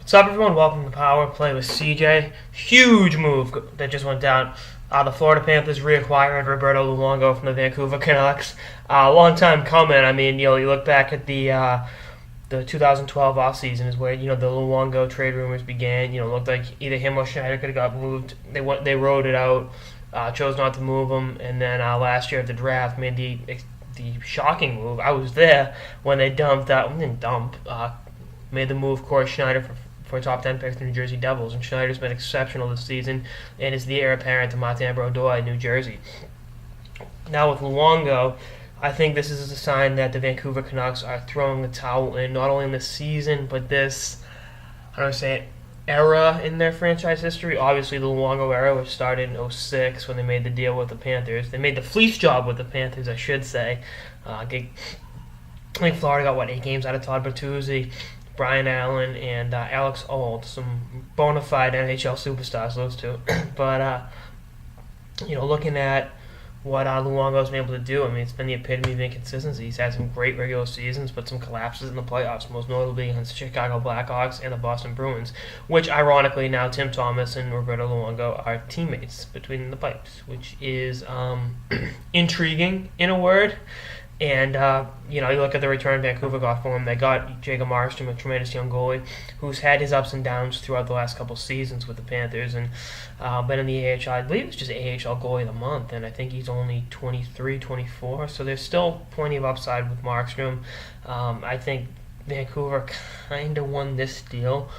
What's up, everyone? Welcome to Power Play with CJ. Huge move that just went down. The Florida Panthers reacquiring Roberto Luongo from the Vancouver Canucks. Long time coming. I mean, you look back at the 2012 offseason is where the Luongo trade rumors began. Looked like either him or Schneider could have got moved. They rode it out, chose not to move him, and then last year at the draft made the shocking move. I was there when they made the move Corey Schneider for a top 10 pick to the New Jersey Devils, and Schneider's been exceptional this season and is the heir apparent to Martin Brodeur in New Jersey. Now with Luongo, I think this is a sign that the Vancouver Canucks are throwing the towel in, not only in this season, but this, era in their franchise history. Obviously, the Luongo era, which started in 2006 when they made the deal with the Panthers. They made the fleece job with the Panthers, I should say. I think Florida got, 8 games out of Todd Bertuzzi, Brian Allen, and Alex Auld, some bona fide NHL superstars, those two. But, looking at what Luongo's been able to do, it's been the epitome of inconsistency. He's had some great regular seasons, but some collapses in the playoffs, most notably against the Chicago Blackhawks and the Boston Bruins, which, ironically, now Tim Thomas and Roberto Luongo are teammates between the pipes, which is intriguing, in a word. And, you look at the return Vancouver got for him. They got Jacob Markstrom, a tremendous young goalie, who's had his ups and downs throughout the last couple seasons with the Panthers, and been in the AHL. I believe it's just AHL goalie of the month, and I think he's only 23, 24, so there's still plenty of upside with Markstrom. I think Vancouver kind of won this deal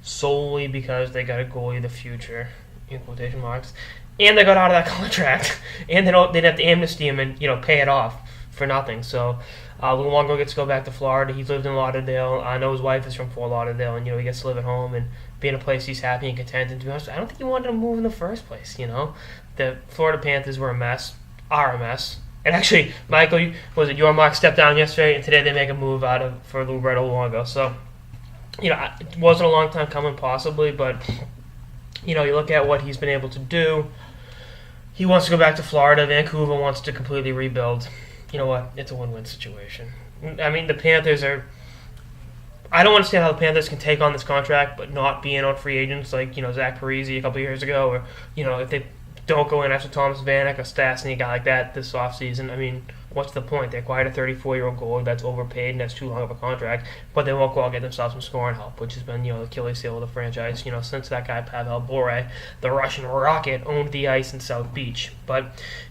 solely because they got a goalie of the future, in quotation marks, and they got out of that contract, and they didn't have to amnesty him and, pay it off for nothing. So Luongo gets to go back to Florida. He's lived in Lauderdale. I know his wife is from Fort Lauderdale, and he gets to live at home and be in a place he's happy and content. And to be honest, I don't think he wanted to move in the first place. The Florida Panthers were a mess, are a mess. And actually, Michael, was it your mark stepped down yesterday, and today they make a move for Roberto Luongo. So it wasn't a long time coming, possibly, but you look at what he's been able to do. He wants to go back to Florida. Vancouver wants to completely rebuild. You know what? It's a win-win situation. The Panthers are... I don't understand how the Panthers can take on this contract but not be in on free agents like, Zach Parise a couple years ago, or, if they don't go in after Thomas Vanek or Stastny, a guy like that this offseason. What's the point? They acquired a 34-year-old goalie that's overpaid and that's too long of a contract, but they won't go out and get themselves some scoring help, which has been, the Achilles heel of the franchise, since that guy Pavel Bure, the Russian rocket, owned the ice in South Beach. But,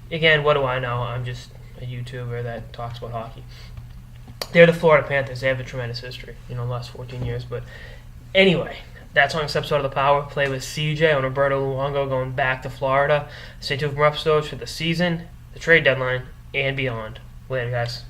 again, what do I know? I'm just a YouTuber that talks about hockey. They're the Florida Panthers. They have a tremendous history, the last 14 years. But anyway, that's on this episode of the Power Play with CJ on Roberto Luongo going back to Florida. Stay tuned for more episodes for the season, the trade deadline, and beyond. Later, guys.